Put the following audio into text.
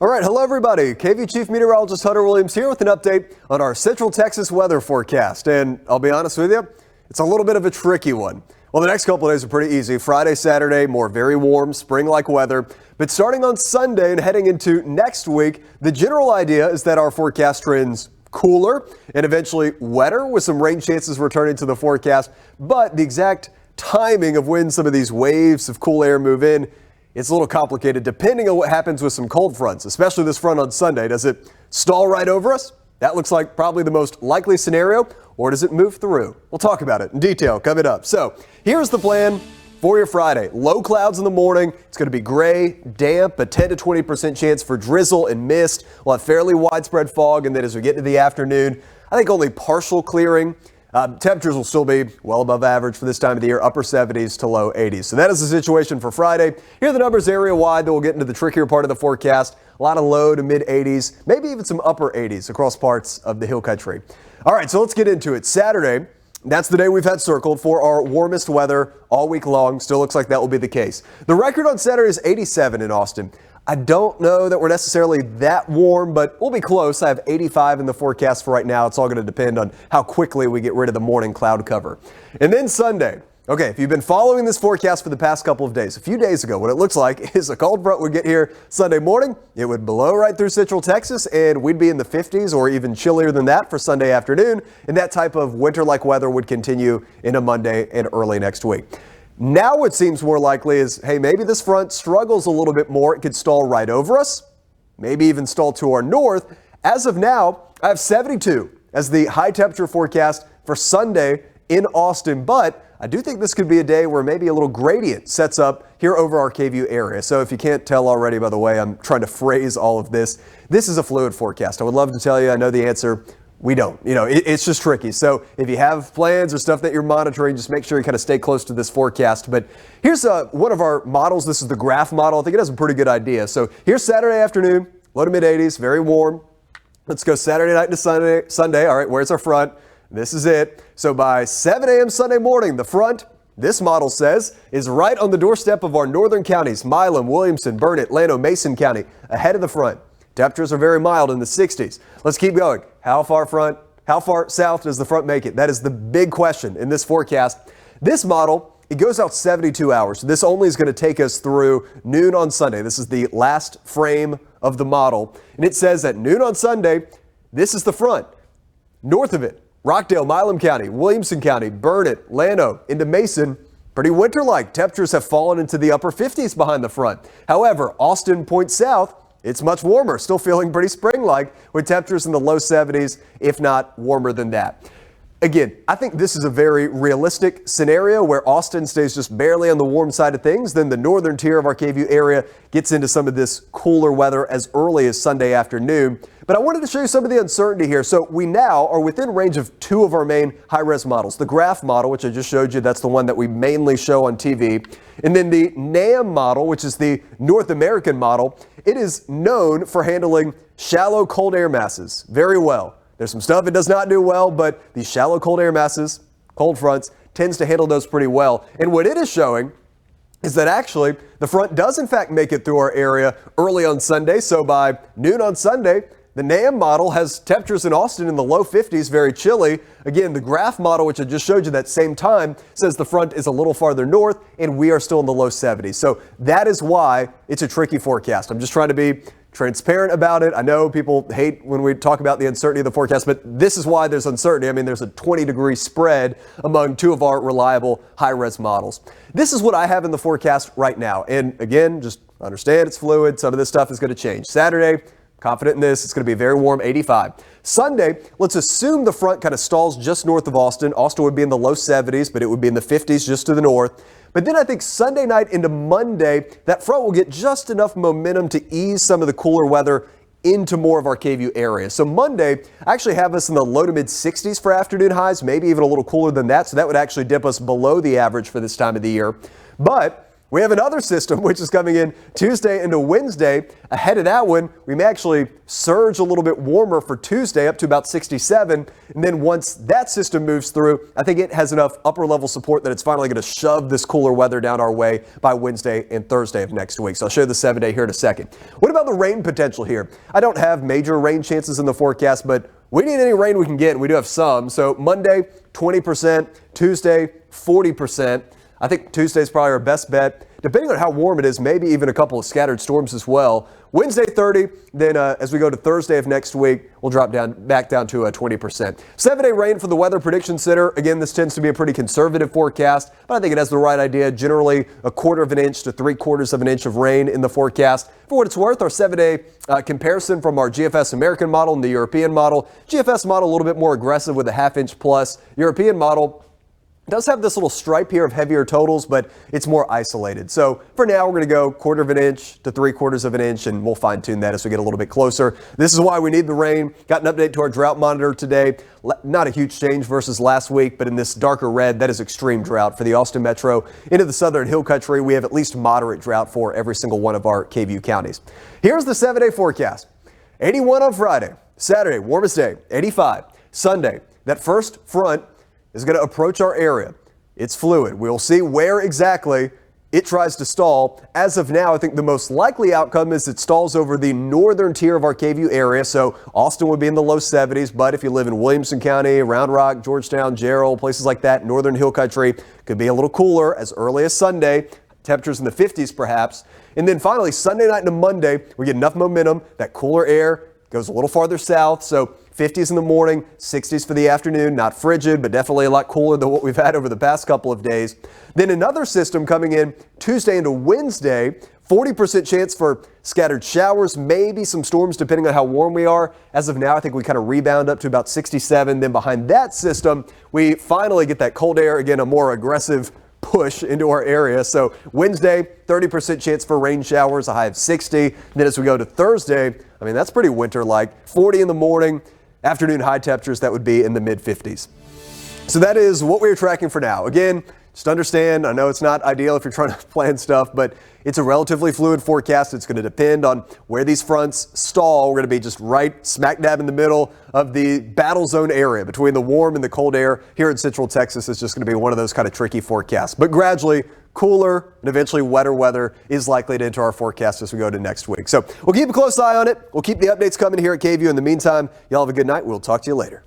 All right, hello everybody. KVUE Chief Meteorologist Hunter Williams here with an update on our Central Texas weather forecast. And I'll be honest with you, it's a little bit of a tricky one. Well, the next couple of days are pretty easy. Friday, Saturday, more very warm, spring-like weather. But starting on Sunday and heading into next week, the general idea is that our forecast trends cooler and eventually wetter with some rain chances returning to the forecast. But the exact timing of when some of these waves of cool air move in, it's a little complicated depending on what happens with some cold fronts, especially this front on Sunday. Does it stall right over us? That looks like probably the most likely scenario. Or does it move through? We'll talk about it in detail coming up. So here's the plan for your Friday. Low clouds in the morning. It's going to be gray, damp, a 10 to 20% chance for drizzle and mist. We'll have fairly widespread fog. And then as we get into the afternoon, I think only partial clearing. Temperatures will still be well above average for this time of the year, upper 70s to low 80s. So that is the situation for Friday. Here are the numbers area-wide. Then we'll get into the trickier part of the forecast. A lot of low to mid 80s, maybe even some upper 80s across parts of the hill country. All right, so let's get into it. Saturday, that's the day we've had circled for our warmest weather all week long. Still looks like that will be the case. The record on Saturday is 87 in Austin. I don't know that we're necessarily that warm, but we'll be close. I have 85 in the forecast for right now. It's all going to depend on how quickly we get rid of the morning cloud cover. And then Sunday. Okay, if you've been following this forecast for the past couple of days, a few days ago, what it looks like is a cold front would get here Sunday morning. It would blow right through Central Texas, and we'd be in the 50s or even chillier than that for Sunday afternoon. And that type of winter-like weather would continue into Monday and early next week. Now what seems more likely is, hey, maybe this front struggles a little bit more. It could stall right over us, maybe even stall to our north. As of now, I have 72 as the high temperature forecast for Sunday in Austin, but I do think this could be a day where maybe a little gradient sets up here over our KVUE area. So if you can't tell already, by the way, I'm trying to phrase all of this. This is a fluid forecast. I would love to tell you I know the answer. We don't. It's just tricky. So if you have plans or stuff that you're monitoring, just make sure you kind of stay close to this forecast. But here's one of our models. This is the graph model. I think it has a pretty good idea. So here's Saturday afternoon, low to mid 80s, very warm. Let's go Saturday night to Sunday. All right, where's our front? This is it. So by 7 a.m. Sunday morning, the front, this model says, is right on the doorstep of our northern counties, Milam, Williamson, Burnett, Llano, Mason County, ahead of the front. Temperatures are very mild in the 60s. Let's keep going. How far south does the front make it? That is the big question in this forecast. This model, it goes out 72 hours. This only is going to take us through noon on Sunday. This is the last frame of the model. And it says at noon on Sunday, this is the front. North of it, Rockdale, Milam County, Williamson County, Burnett, Llano, into Mason, pretty winter-like. Temperatures have fallen into the upper 50s behind the front. However, Austin points south. It's much warmer, still feeling pretty spring-like with temperatures in the low 70s, if not warmer than that. Again, I think this is a very realistic scenario where Austin stays just barely on the warm side of things. Then the northern tier of our KVUE area gets into some of this cooler weather as early as Sunday afternoon. But I wanted to show you some of the uncertainty here. So we now are within range of two of our main high-res models. The graph model, which I just showed you, that's the one that we mainly show on TV. And then the NAM model, which is the North American model. It is known for handling shallow cold air masses very well. There's some stuff it does not do well, but these shallow cold air masses, cold fronts, tends to handle those pretty well. And what it is showing is that actually the front does in fact make it through our area early on Sunday. So by noon on Sunday, the NAM model has temperatures in Austin in the low 50s, very chilly. Again, the graph model, which I just showed you that same time, says the front is a little farther north and we are still in the low 70s. So that is why it's a tricky forecast. I'm just trying to be transparent about it. I know people hate when we talk about the uncertainty of the forecast, but this is why there's uncertainty. I mean, there's a 20-degree spread among two of our reliable high-res models. This is what I have in the forecast right now. And again, just understand it's fluid. Some of this stuff is going to change. Saturday, confident in this. It's going to be very warm, 85. Sunday, let's assume the front kind of stalls just north of Austin. Austin would be in the low 70s, but it would be in the 50s just to the north. But then I think Sunday night into Monday, that front will get just enough momentum to ease some of the cooler weather into more of our KVUE area. So Monday, I actually have us in the low to mid 60s for afternoon highs, maybe even a little cooler than that. So that would actually dip us below the average for this time of the year. But We have another system which is coming in Tuesday into Wednesday. Ahead of that one, we may actually surge a little bit warmer for Tuesday up to about 67. And then once that system moves through, I think it has enough upper level support that it's finally going to shove this cooler weather down our way by Wednesday and Thursday of next week. So I'll show you the 7-day here in a second. What about the rain potential here? I don't have major rain chances in the forecast, but we need any rain we can get, and we do have some. So Monday, 20%, Tuesday, 40%. I think Tuesday is probably our best bet. Depending on how warm it is, maybe even a couple of scattered storms as well. Wednesday, 30. Then as we go to Thursday of next week, we'll drop back down to 20%. 7-day rain for the Weather Prediction Center. Again, this tends to be a pretty conservative forecast, but I think it has the right idea. Generally, 1/4 of an inch to 3/4 of an inch of rain in the forecast. For what it's worth, our 7-day comparison from our GFS American model and the European model. GFS model a little bit more aggressive with a 1/2 inch plus. European model does have this little stripe here of heavier totals, but it's more isolated. So for now, we're going to go 1/4 of an inch to 3/4 of an inch, and we'll fine tune that as we get a little bit closer. This is why we need the rain. Got an update to our drought monitor today. Not a huge change versus last week, but in this darker red, that is extreme drought for the Austin Metro. Into the southern hill country, we have at least moderate drought for every single one of our KVUE counties. Here's the 7-day forecast. 81 on Friday. Saturday, warmest day, 85. Sunday, that first front is going to approach our area. It's fluid. We'll see where exactly it tries to stall. As of now, I think the most likely outcome is it stalls over the northern tier of our KVUE area. So Austin would be in the low 70s, but if you live in Williamson County, Round Rock, Georgetown, Gerald, places like that, northern hill country, could be a little cooler as early as Sunday. Temperatures in the 50s perhaps. And then finally, Sunday night into Monday, we get enough momentum. That cooler air goes a little farther south. So 50s in the morning, 60s for the afternoon, not frigid, but definitely a lot cooler than what we've had over the past couple of days. Then another system coming in Tuesday into Wednesday, 40% chance for scattered showers, maybe some storms depending on how warm we are. As of now, I think we kind of rebound up to about 67. Then behind that system, we finally get that cold air, again, a more aggressive push into our area. So Wednesday, 30% chance for rain showers, a high of 60. Then as we go to Thursday, I mean, that's pretty winter-like. 40 in the morning. Afternoon high temperatures, that would be in the mid-50s. So that is what we're tracking for now. Again, just understand, I know it's not ideal if you're trying to plan stuff, but it's a relatively fluid forecast. It's going to depend on where these fronts stall. We're going to be just right smack dab in the middle of the battle zone area between the warm and the cold air here in central Texas. It's just going to be one of those kind of tricky forecasts. But gradually, cooler and eventually wetter weather is likely to enter our forecast as we go to next week. So we'll keep a close eye on it. We'll keep the updates coming here at KVUE. In the meantime, y'all have a good night. We'll talk to you later.